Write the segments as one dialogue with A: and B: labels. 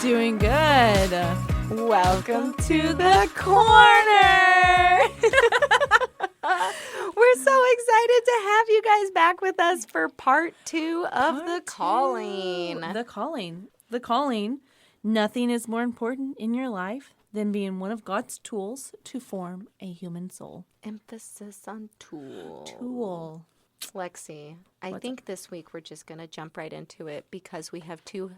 A: Doing good.
B: Welcome to the corner. We're so excited to have you guys back with us for part 2 of The Calling.
A: The calling. Nothing is more important in your life than being one of God's tools to form a human soul.
B: Emphasis on tool.
A: Tool.
B: Lexi, I think this week we're just going to jump right into it because we have 2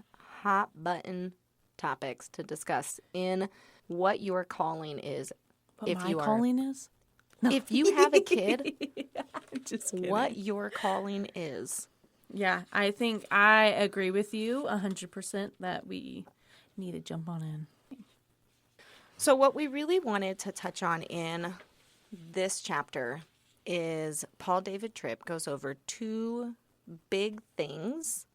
B: hot button topics to discuss in what your calling is.
A: What my calling is?
B: No. If you have a kid,
A: just kidding.
B: What your calling is.
A: Yeah, I think I agree with you 100% that we need to jump on in.
B: So what we really wanted to touch on in this chapter is Paul David Tripp goes over 2 big things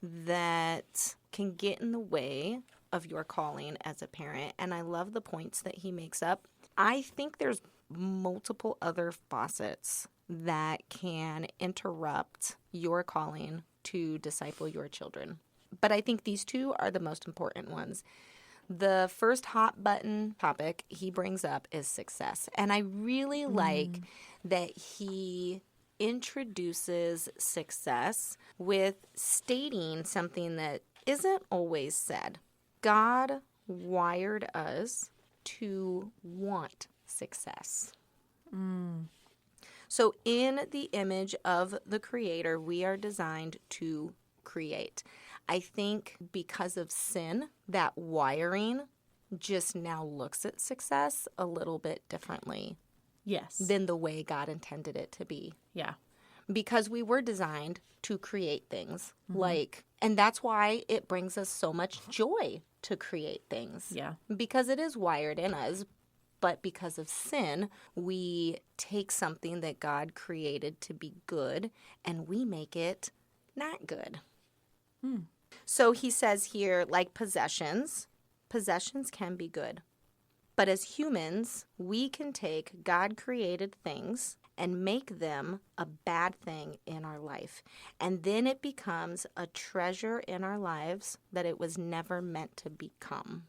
B: that can get in the way of your calling as a parent. And I love the points that he makes up. I think there's multiple other faucets that can interrupt your calling to disciple your children. But I think these 2 are the most important ones. The first hot button topic he brings up is success. And I really like that he introduces success with stating something that isn't always said. God wired us to want success. So in the image of the Creator, we are designed to create. I think because of sin, that wiring just now looks at success a little bit differently.
A: Yes.
B: Than the way God intended it to be.
A: Yeah.
B: Because we were designed to create things and that's why it brings us so much joy to create things.
A: Yeah.
B: Because it is wired in us. But because of sin, we take something that God created to be good and we make it not good. So he says here, like possessions can be good. But as humans, we can take God-created things and make them a bad thing in our life. And then it becomes a treasure in our lives that it was never meant to become.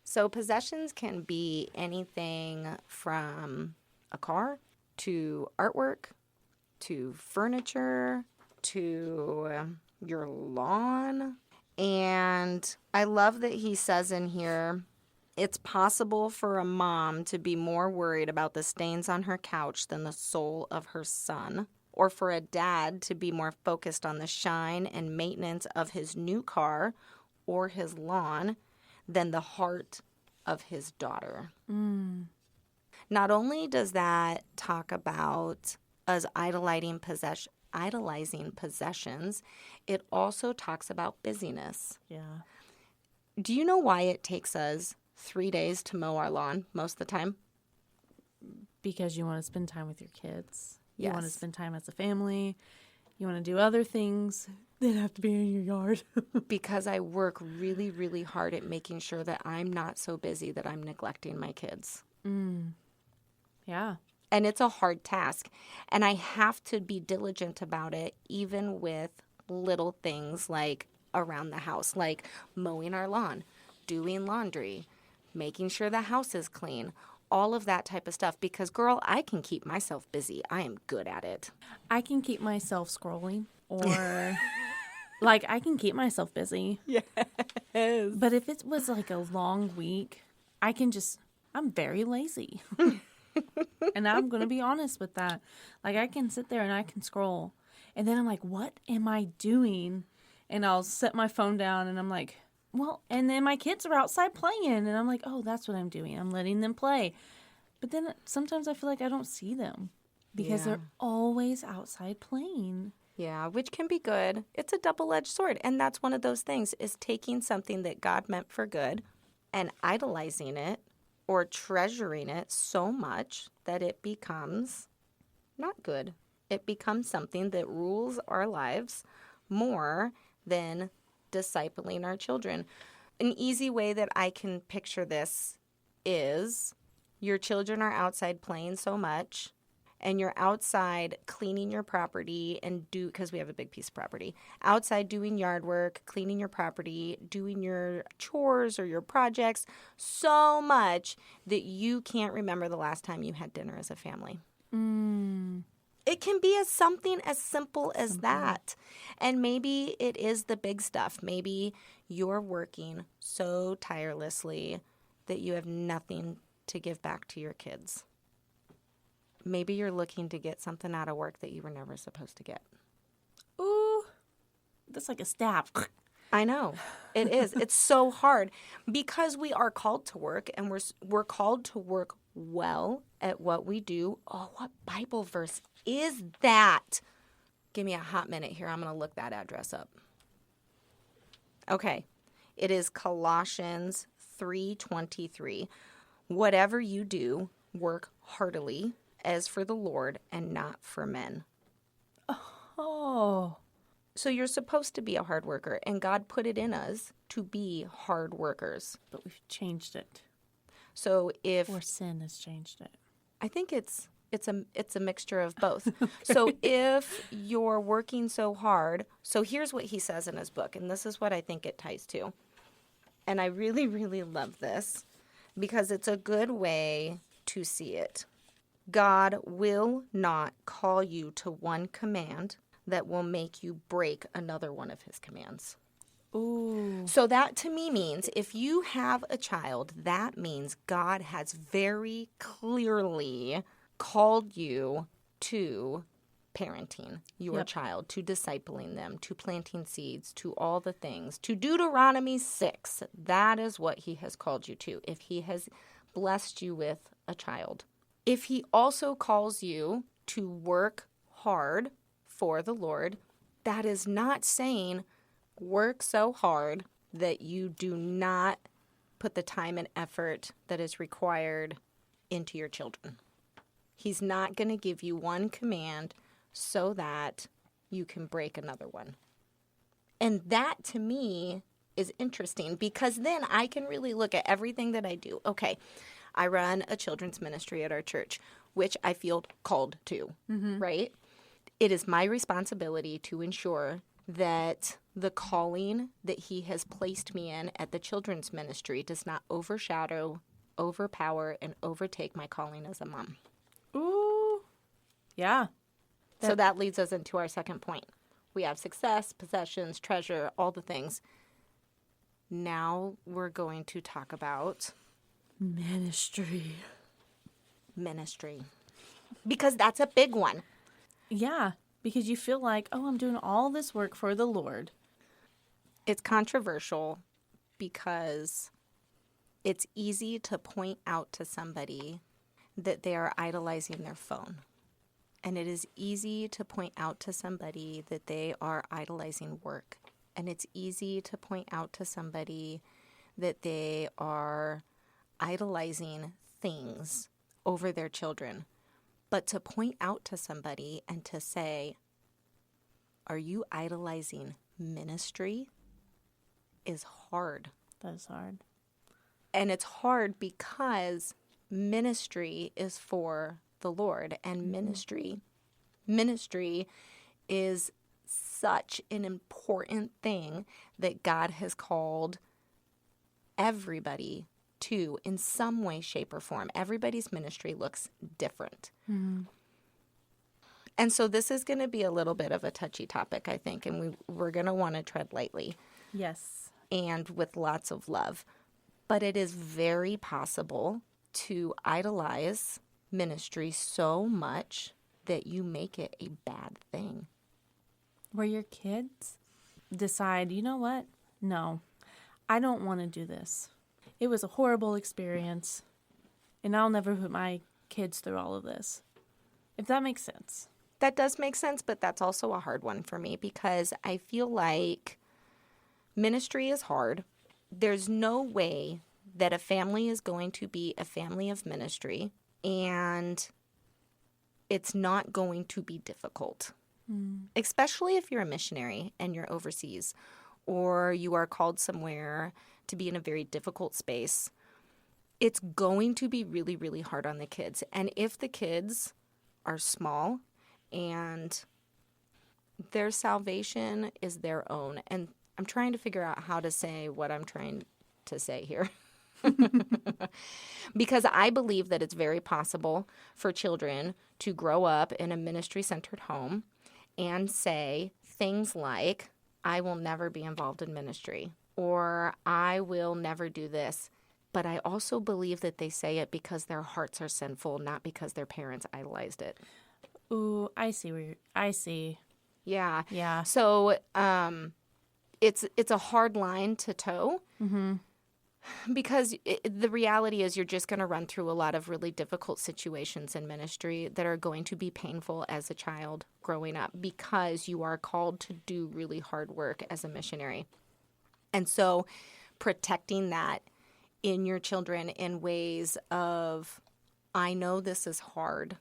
B: So possessions can be anything from a car to artwork to furniture to your lawn. And I love that he says in here, it's possible for a mom to be more worried about the stains on her couch than the soul of her son, or for a dad to be more focused on the shine and maintenance of his new car or his lawn than the heart of his daughter. Not only does that talk about us idolizing possessions, it also talks about busyness.
A: Yeah.
B: Do you know why it takes us 3 days to mow our lawn most of the time?
A: Because you want to spend time with your kids. You
B: Yes.
A: want to spend time as a family. You want to do other things that have to be in your yard.
B: Because I work really, really hard at making sure that I'm not so busy that I'm neglecting my kids.
A: Yeah.
B: And it's a hard task. And I have to be diligent about it, even with little things like around the house, like mowing our lawn, doing laundry, making sure the house is clean, all of that type of stuff. Because, girl, I can keep myself busy. I am good at it.
A: I can keep myself scrolling or like I can keep myself busy.
B: Yes.
A: But if it was like a long week, I'm very lazy. And I'm going to be honest with that. Like I can sit there and I can scroll and then I'm like, what am I doing? And I'll set my phone down and I'm like, well, and then my kids are outside playing and I'm like, oh, that's what I'm doing. I'm letting them play. But then sometimes I feel like I don't see them because they're always outside playing.
B: Yeah, which can be good. It's a double-edged sword. And that's one of those things is taking something that God meant for good and idolizing it or treasuring it so much that it becomes not good. It becomes something that rules our lives more than discipling our children. An easy way that I can picture this is your children are outside playing so much and you're outside cleaning your property because we have a big piece of property, outside doing yard work, cleaning your property, doing your chores or your projects so much that you can't remember the last time you had dinner as a family. It can be something as simple as that. And maybe it is the big stuff. Maybe you're working so tirelessly that you have nothing to give back to your kids. Maybe you're looking to get something out of work that you were never supposed to get.
A: Ooh, that's like a stab.
B: I know. It is. It's so hard because we are called to work, and we're called to work well at what we do. Oh, what Bible verse is that? Give me a hot minute here. I'm going to look that address up. Okay. It is Colossians 3:23. Whatever you do, work heartily as for the Lord and not for men.
A: Oh.
B: So you're supposed to be a hard worker, and God put it in us to be hard workers.
A: But we've changed it.
B: So
A: Or sin has changed it.
B: I think it's a mixture of both. So if you're working so hard, so here's what he says in his book, and this is what I think it ties to. And I really, really love this because it's a good way to see it. God will not call you to one command that will make you break another one of his commands.
A: Ooh.
B: So that to me means if you have a child, that means God has very clearly called you to parenting your child, to discipling them, to planting seeds, to all the things, to Deuteronomy 6. That is what he has called you to if he has blessed you with a child. If he also calls you to work hard for the Lord, that is not saying work so hard that you do not put the time and effort that is required into your children. He's not going to give you one command so that you can break another one. And that to me is interesting because then I can really look at everything that I do. Okay, I run a children's ministry at our church, which I feel called to, right? It is my responsibility to ensure that the calling that he has placed me in at the children's ministry does not overshadow, overpower, and overtake my calling as a mom.
A: Ooh. Yeah.
B: So that leads us into our second point. We have success, possessions, treasure, all the things. Now we're going to talk about
A: Ministry.
B: Because that's a big one.
A: Yeah. Because you feel like, oh, I'm doing all this work for the Lord.
B: It's controversial because it's easy to point out to somebody that they are idolizing their phone. And it is easy to point out to somebody that they are idolizing work. And it's easy to point out to somebody that they are idolizing things over their children. But to point out to somebody and to say, are you idolizing ministry? Is hard.
A: That is hard.
B: And it's hard because ministry is for the Lord, and ministry is such an important thing that God has called everybody to in some way, shape, or form. Everybody's ministry looks different. Mm-hmm. And so this is going to be a little bit of a touchy topic, I think, and we're going to want to tread lightly.
A: Yes.
B: And with lots of love. But it is very possible to idolize ministry so much that you make it a bad thing.
A: Where your kids decide, you know what? No, I don't want to do this. It was a horrible experience, and I'll never put my kids through all of this. If that makes sense.
B: That does make sense, but that's also a hard one for me because I feel like ministry is hard. There's no way that a family is going to be a family of ministry and it's not going to be difficult, especially if you're a missionary and you're overseas or you are called somewhere to be in a very difficult space. It's going to be really, really hard on the kids. And if the kids are small and their salvation is their own. And I'm trying to figure out how to say what I'm trying to say here. Because I believe that it's very possible for children to grow up in a ministry-centered home and say things like, I will never be involved in ministry, or I will never do this. But I also believe that they say it because their hearts are sinful, not because their parents idolized it.
A: Ooh, I see. I see.
B: Yeah.
A: Yeah.
B: So it's a hard line to toe. Mm-hmm. Because the reality is you're just going to run through a lot of really difficult situations in ministry that are going to be painful as a child growing up because you are called to do really hard work as a missionary. And so protecting that in your children in ways of, I know this is hard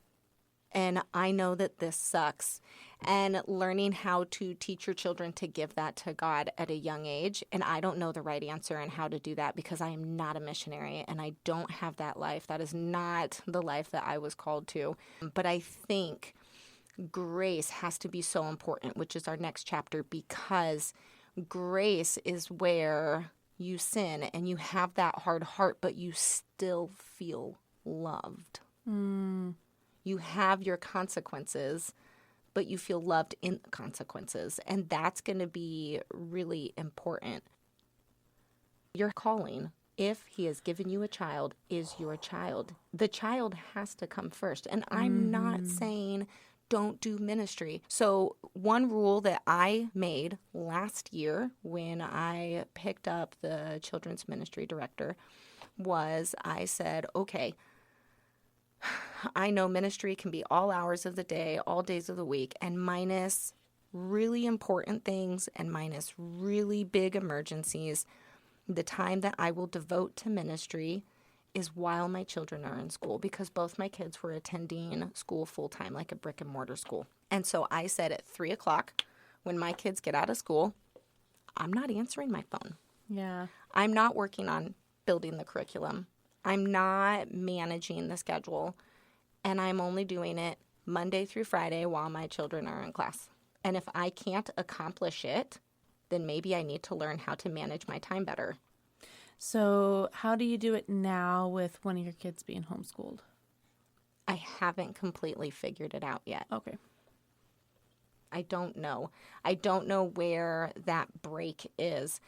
B: and I know that this sucks, and learning how to teach your children to give that to God at a young age. And I don't know the right answer and how to do that because I am not a missionary and I don't have that life. That is not the life that I was called to. But I think grace has to be so important, which is our next chapter, because grace is where you sin and you have that hard heart, but you still feel loved. You have your consequences, but you feel loved in the consequences. And that's going to be really important. Your calling, if he has given you a child, is your child. The child has to come first. And I'm not saying don't do ministry. So one rule that I made last year when I picked up the children's ministry director was I said, okay, I know ministry can be all hours of the day, all days of the week, and minus really important things and minus really big emergencies, the time that I will devote to ministry is while my children are in school, because both my kids were attending school full-time, like a brick and mortar school. And so I said at 3 o'clock, when my kids get out of school, I'm not answering my phone.
A: Yeah.
B: I'm not working on building the curriculum. I'm not managing the schedule, and I'm only doing it Monday through Friday while my children are in class. And if I can't accomplish it, then maybe I need to learn how to manage my time better.
A: So how do you do it now with one of your kids being homeschooled?
B: I haven't completely figured it out yet.
A: Okay.
B: I don't know. I don't know where that break is.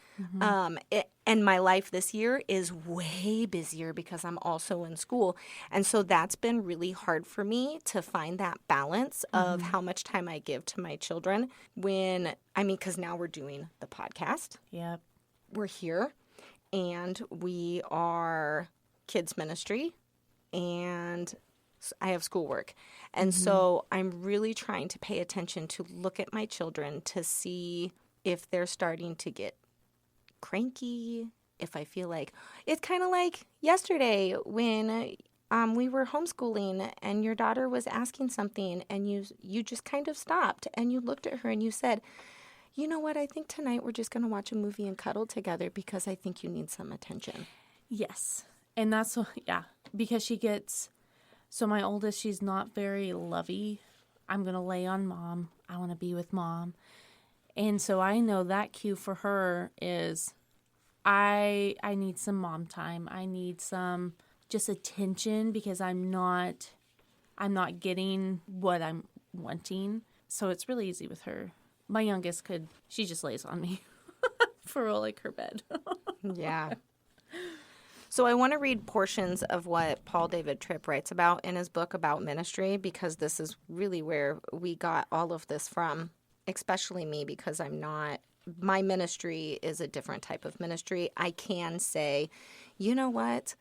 B: And my life this year is way busier because I'm also in school. And so that's been really hard for me to find that balance of how much time I give to my children because now we're doing the podcast.
A: Yep.
B: We're here and we are kids ministry and I have schoolwork. And so I'm really trying to pay attention to look at my children to see if they're starting to get cranky, if I feel like it's kind of like yesterday when we were homeschooling and your daughter was asking something and you just kind of stopped and you looked at her and you said, you know what, I think tonight we're just going to watch a movie and cuddle together because I think you need some attention.
A: Yes. And that's, because she gets... So my oldest, she's not very lovey. I'm going to lay on mom. I want to be with mom. And so I know that cue for her is I need some mom time. I need some just attention because I'm not getting what I'm wanting. So it's really easy with her. My youngest she just lays on me for like her bed.
B: Yeah. So I want to read portions of what Paul David Tripp writes about in his book about ministry, because this is really where we got all of this from, especially me, because my ministry is a different type of ministry. I can say, you know what?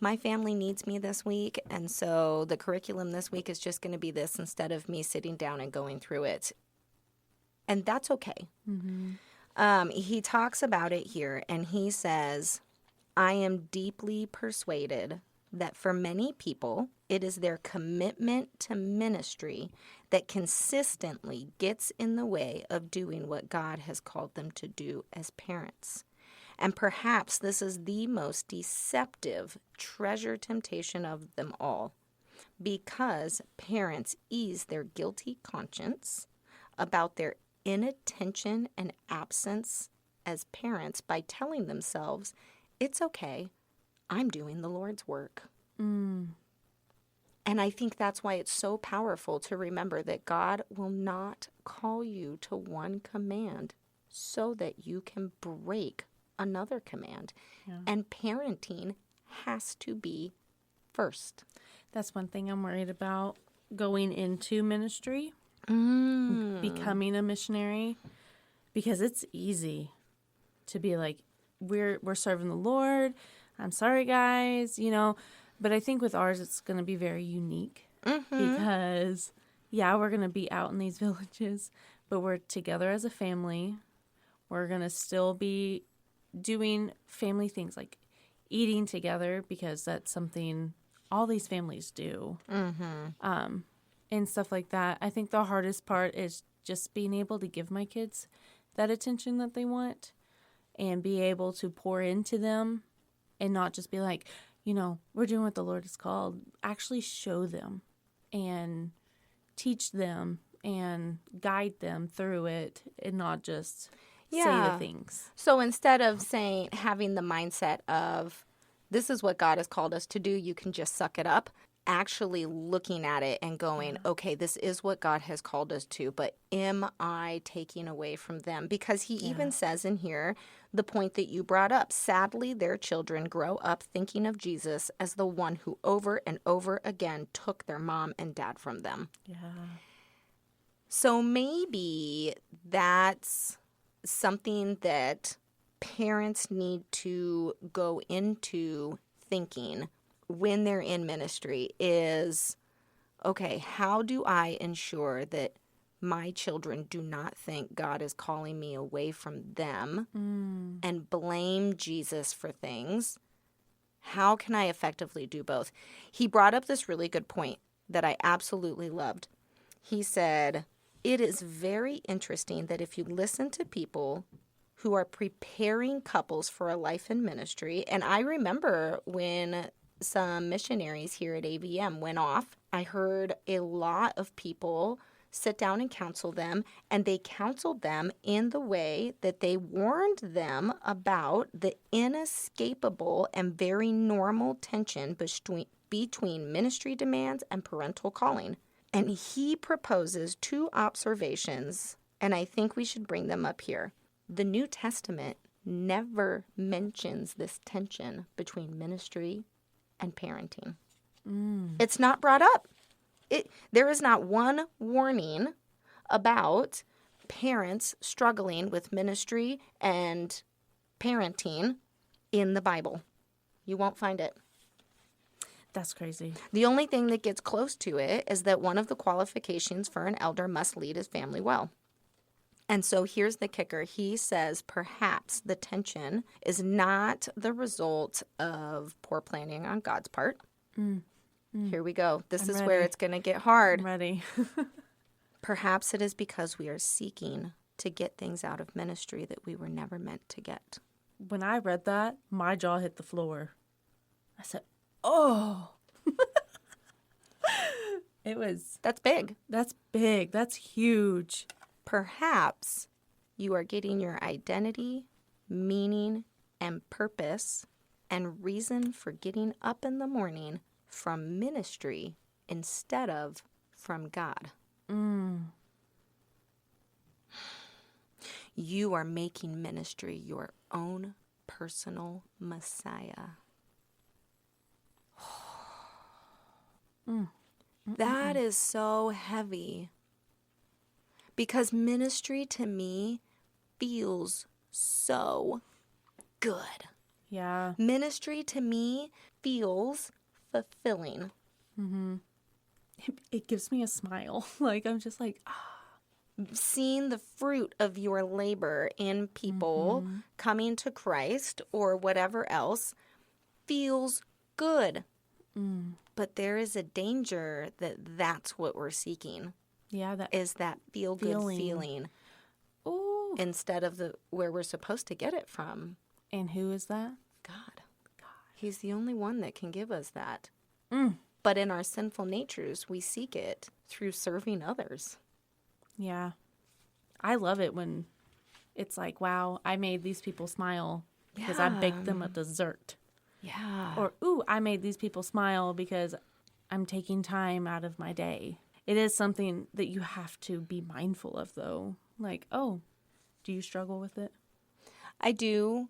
B: My family needs me this week, and so the curriculum this week is just going to be this instead of me sitting down and going through it. And that's okay. He talks about it here, and he says, I am deeply persuaded that for many people, it is their commitment to ministry that consistently gets in the way of doing what God has called them to do as parents. And perhaps this is the most deceptive treasure temptation of them all. because parents ease their guilty conscience about their inattention and absence as parents by telling themselves, it's okay, I'm doing the Lord's work. And I think that's why it's so powerful to remember that God will not call you to one command so that you can break another command.
A: Yeah.
B: And parenting has to be first.
A: That's one thing I'm worried about going into ministry, becoming a missionary, because it's easy to be like, we're serving the Lord. I'm sorry, guys, But I think with ours, it's going to be very unique because, we're going to be out in these villages, but we're together as a family. We're going to still be doing family things like eating together because that's something all these families do, and stuff like that. I think the hardest part is just being able to give my kids that attention that they want and be able to pour into them and not just be like, we're doing what the Lord has called. Actually show them and teach them and guide them through it and not just say the things.
B: So instead of having the mindset of, this is what God has called us to do, you can just suck it up, actually looking at it and going, okay, this is what God has called us to, but am I taking away from them? Because he even says in here, the point that you brought up, sadly, their children grow up thinking of Jesus as the one who over and over again took their mom and dad from them.
A: Yeah.
B: So maybe that's something that parents need to go into thinking when they're in ministry is, okay, how do I ensure that my children do not think God is calling me away from them and blame Jesus for things? How can I effectively do both? He brought up this really good point that I absolutely loved. He said, it is very interesting that if you listen to people who are preparing couples for a life in ministry, and I remember when some missionaries here at AVM went off, I heard a lot of people sit down and counsel them, and they counseled them in the way that they warned them about the inescapable and very normal tension between ministry demands and parental calling. And he proposes 2 observations, and I think we should bring them up here. The New Testament never mentions this tension between ministry and parenting. It's not brought up. There is not one warning about parents struggling with ministry and parenting in the Bible. You won't find it.
A: That's crazy.
B: The only thing that gets close to it is that one of the qualifications for an elder must lead his family well. And so here's the kicker. He says perhaps the tension is not the result of poor planning on God's part. Here we go. This is where it's going to get hard.
A: I'm ready.
B: Perhaps it is because we are seeking to get things out of ministry that we were never meant to get.
A: When I read that, my jaw hit the floor. I said, oh.
B: That's big.
A: That's big. That's huge.
B: Perhaps you are getting your identity, meaning, and purpose and reason for getting up in the morning from ministry instead of from God. You are making ministry your own personal Messiah. That is so heavy. Because ministry to me feels so good.
A: Yeah.
B: Ministry to me feels fulfilling.
A: It gives me a smile. Like, I'm just like,
B: Seeing the fruit of your labor in people coming to Christ or whatever else feels good. But there is a danger that that's what we're seeking.
A: yeah, that
B: Is that feel-good feeling
A: Ooh.
B: instead of where we're supposed to get it from.
A: And who is that?
B: God. He's the only one that can give us that. But in our sinful natures, we seek it through serving others.
A: Yeah. I love it when it's like, wow, I made these people smile because I baked them a dessert.
B: Yeah.
A: Or, ooh, I made these people smile because I'm taking time out of my day. It is something that you have to be mindful of, though. Like, oh, do you struggle with it?
B: I do,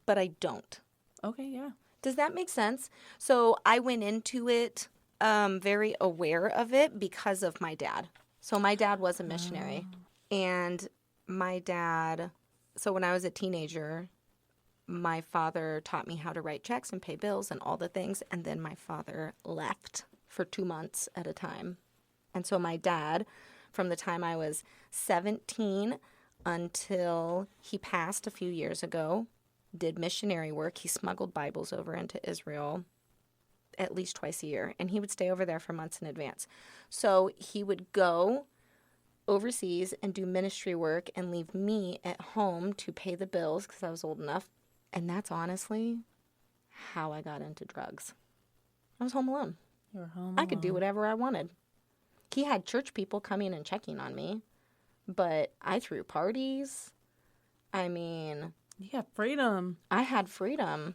B: but I don't.
A: Okay, yeah.
B: Does that make sense? So I went into it very aware of it because of my dad. So my dad was a missionary. And my dad, so when I was a teenager, my father taught me how to write checks and pay bills and all the things. And then my father left for 2 months at a time. And so my dad, from the time I was 17 until he passed a few years ago, did missionary work. He smuggled Bibles over into Israel at least twice a year, and he would stay over there for months in advance. So he would go overseas and do ministry work and leave me at home to pay the bills because I was old enough. And that's honestly how I got into drugs. I was home alone.
A: You were home
B: I could do
A: alone.
B: whatever I wanted. He had church people coming and checking on me, but I threw parties. I mean,
A: You have freedom.
B: I had freedom.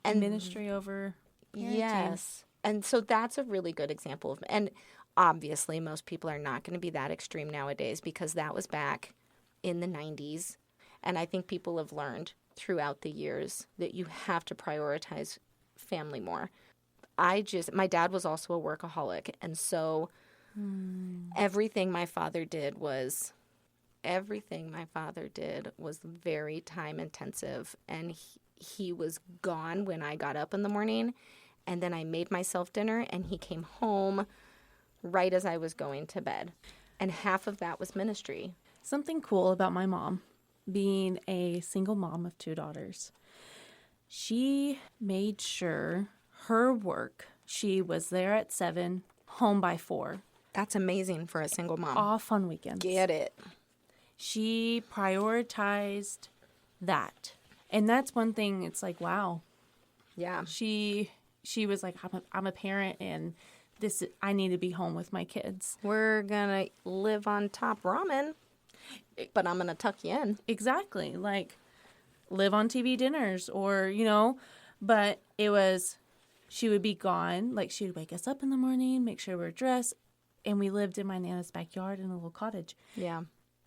A: And ministry over parenting.
B: Yes. And so that's a really good example of, and obviously most people are not going to be that extreme nowadays because that was back in the 90s. And I think people have learned throughout the years that you have to prioritize family more. My dad was also a workaholic. And so everything my father did was very time intensive. And he was gone when I got up in the morning. And then I made myself dinner and he came home right as I was going to bed. And half of that was ministry.
A: Something cool about my mom, being a single mom of 2 daughters, she made sure her work, she was there at 7, home by 4,
B: That's amazing for a single mom.
A: off on weekends.
B: Get it.
A: She prioritized that. And that's one thing, it's like, wow.
B: Yeah.
A: She was like, I'm a parent and I need to be home with my kids.
B: We're going to live on top ramen, but I'm going to tuck you in.
A: Exactly. Like, live on TV dinners or, but it was, she would be gone. Like, she would wake us up in the morning, make sure we're dressed. And we lived in my Nana's backyard in a little cottage.
B: Yeah.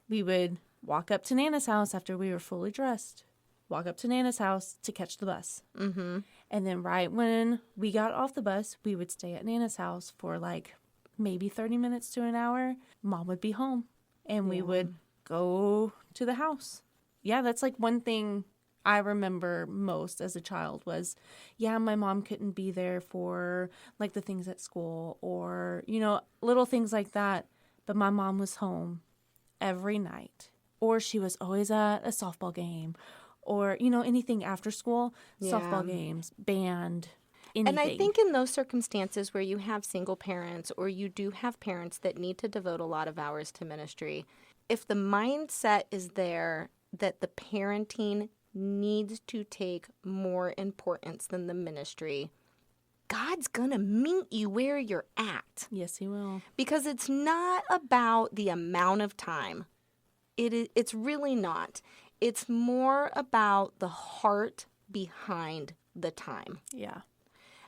A: We would walk up to Nana's house after we were fully dressed, walk up to Nana's house to catch the bus. Mm-hmm. And then right when we got off the bus, we would stay at Nana's house for like maybe 30 minutes to an hour. Mom would be home and we would go to the house. Yeah, that's like one thing I remember most as a child was, my mom couldn't be there for like the things at school or, little things like that. But my mom was home every night, or she was always at a softball game or, anything after school, softball games, band, anything.
B: And I think in those circumstances where you have single parents or you do have parents that need to devote a lot of hours to ministry, if the mindset is there that the parenting needs to take more importance than the ministry, God's going to meet you where you're at.
A: Yes, he will.
B: Because it's not about the amount of time. It's really not. It's more about the heart behind the time.
A: Yeah.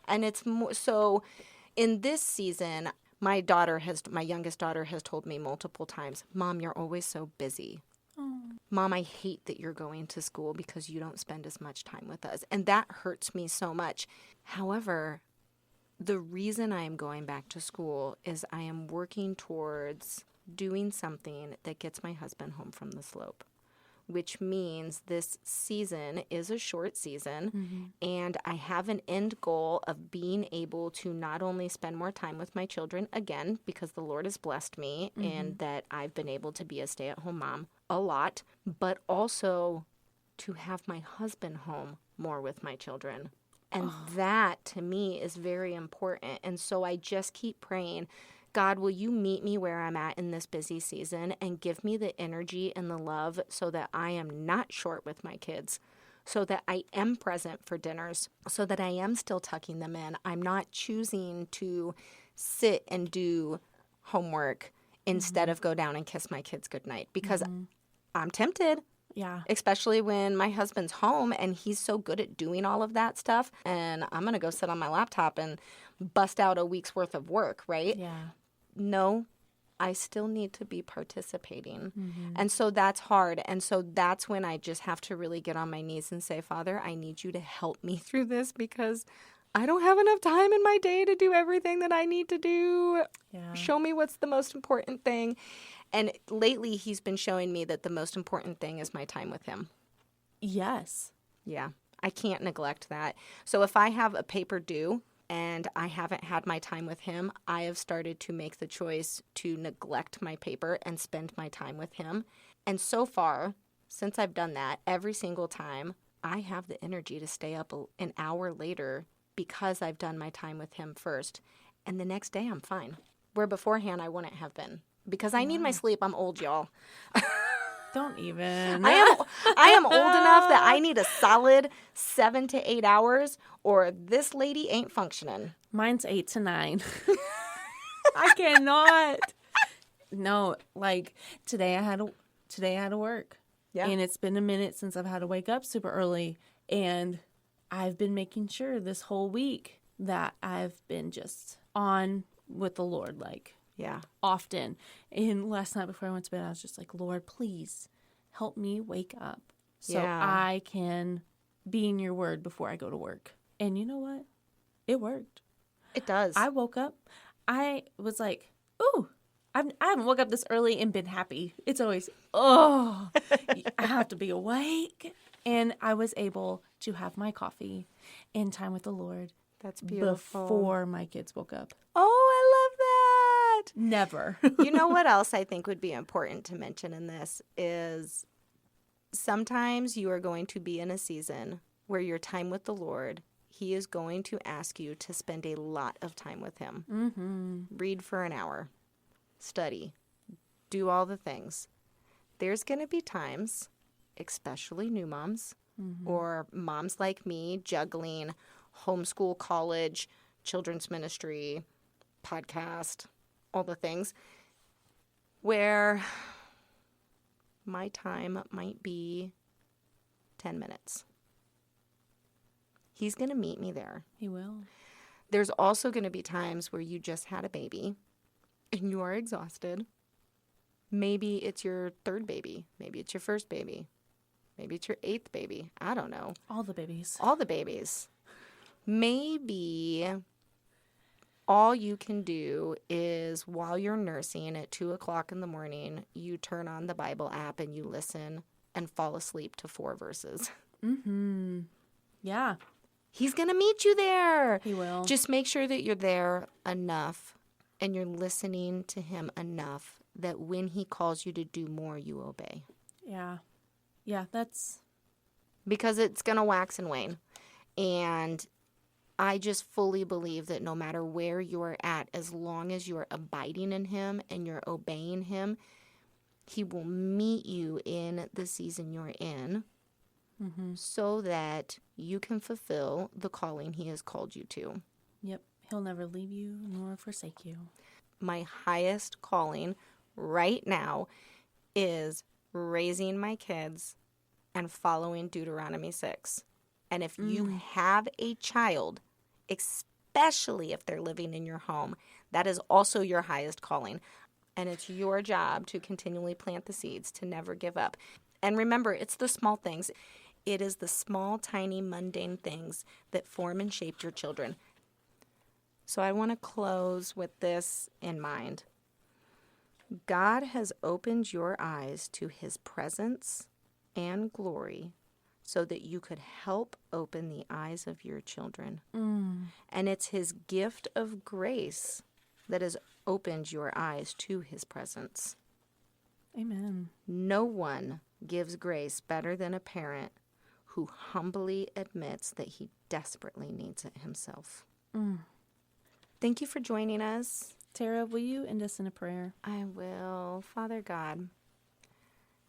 B: And it's more so in this season, my youngest daughter has told me multiple times, Mom, you're always so busy.
A: Oh.
B: Mom, I hate that you're going to school because you don't spend as much time with us. And that hurts me so much. However, the reason I am going back to school is I am working towards doing something that gets my husband home from the slope, which means this season is a short season, and I have an end goal of being able to not only spend more time with my children, again, because the Lord has blessed me and that I've been able to be a stay-at-home mom a lot, but also to have my husband home more with my children. And that, to me, is very important. And so I just keep praying, God, will you meet me where I'm at in this busy season and give me the energy and the love so that I am not short with my kids so that I am present for dinners, so that I am still tucking them in. I'm not choosing to sit and do homework instead of go down and kiss my kids goodnight, because I'm tempted.
A: Yeah.
B: Especially when my husband's home and he's so good at doing all of that stuff. And I'm going to go sit on my laptop and bust out a week's worth of work, right?
A: Yeah.
B: No, I still need to be participating. And so that's hard. And so that's when I just have to really get on my knees and say, Father, I need you to help me through this, because I don't have enough time in my day to do everything that I need to do.
A: Yeah.
B: Show me what's the most important thing. And lately, he's been showing me that the most important thing is my time with him.
A: Yes.
B: Yeah, I can't neglect that. So if I have a paper due and I haven't had my time with him, I have started to make the choice to neglect my paper and spend my time with him. And so far, since I've done that, every single time, I have the energy to stay up an hour later because I've done my time with him first. And the next day, I'm fine. Where beforehand, I wouldn't have been. Because I need my sleep. I'm old, y'all.
A: Don't even.
B: I am old enough that I need a solid 7 to 8 hours, or this lady ain't functioning.
A: Mine's 8 to 9. I cannot. No, like today I had to work.
B: Yeah.
A: And it's been a minute since I've had to wake up super early, and I've been making sure this whole week that I've been just on with the Lord, like
B: Yeah.
A: often. And last night before I went to bed, I was just like, Lord, please help me wake up so
B: Yeah.
A: I can be in your word before I go to work. And you know what? It worked.
B: It does.
A: I woke up. I was like, ooh, I haven't woke up this early and been happy. It's always, oh, I have to be awake. And I was able to have my coffee and time with the Lord
B: That's beautiful.
A: before my kids woke up.
B: Oh, I love that.
A: Never.
B: You know what else I think would be important to mention in this is sometimes you are going to be in a season where your time with the Lord, he is going to ask you to spend a lot of time with him.
A: Mm-hmm.
B: Read for an hour. Study. Do all the things. There's going to be times, especially new moms or moms like me juggling homeschool, college, children's ministry, podcast, all the things, where my time might be 10 minutes. He's going to meet me there.
A: He will.
B: There's also going to be times where you just had a baby and you are exhausted. Maybe it's your third baby. Maybe it's your first baby. Maybe it's your eighth baby. I don't know.
A: All the babies.
B: All the babies. Maybe all you can do is while you're nursing at 2 o'clock in the morning, you turn on the Bible app and you listen and fall asleep to 4 verses.
A: Mm-hmm. Yeah,
B: He's going to meet you there.
A: he will.
B: Just make sure that you're there enough and you're listening to him enough that when he calls you to do more, you obey.
A: Yeah. Yeah, that's...
B: Because it's going to wax and wane. And I just fully believe that no matter where you're at, as long as you're abiding in him and you're obeying him, he will meet you in the season you're in so that you can fulfill the calling he has called you to.
A: Yep. He'll never leave you nor forsake you.
B: My highest calling right now is raising my kids and following Deuteronomy 6. And if you have a child, especially if they're living in your home, that is also your highest calling. And it's your job to continually plant the seeds, to never give up. And remember, it's the small things. It is the small, tiny, mundane things that form and shape your children. So I want to close with this in mind. God has opened your eyes to his presence and glory so that you could help open the eyes of your children. And it's his gift of grace that has opened your eyes to his presence.
A: Amen.
B: No one gives grace better than a parent who humbly admits that he desperately needs it himself. Thank you for joining us.
A: Tara, will you end us in a prayer?
B: I will. Father God,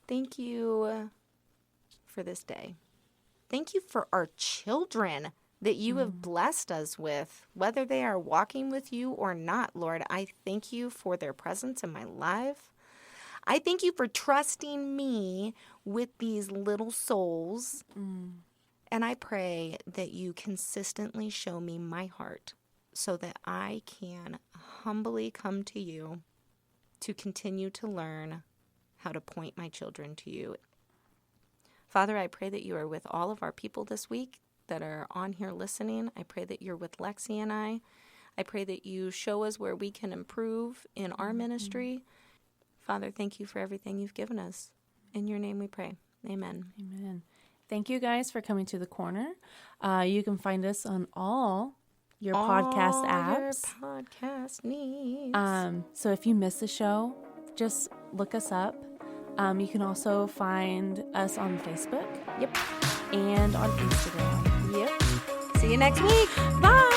B: thank you for this day. Thank you for our children that you have blessed us with, whether they are walking with you or not, Lord. I thank you for their presence in my life. I thank you for trusting me with these little souls. And I pray that you consistently show me my heart so that I can humbly come to you to continue to learn how to point my children to you. Father, I pray that you are with all of our people this week that are on here listening. I pray that you're with Lexi and I. I pray that you show us where we can improve in our ministry. Father, thank you for everything you've given us. In your name we pray. Amen.
A: Amen. Thank you guys for coming to the corner. You can find us on all your podcast apps.
B: Your podcast needs.
A: So if you miss the show, just look us up. You can also find us on Facebook.
B: Yep.
A: And on Instagram.
B: Yep. See you next week.
A: Bye.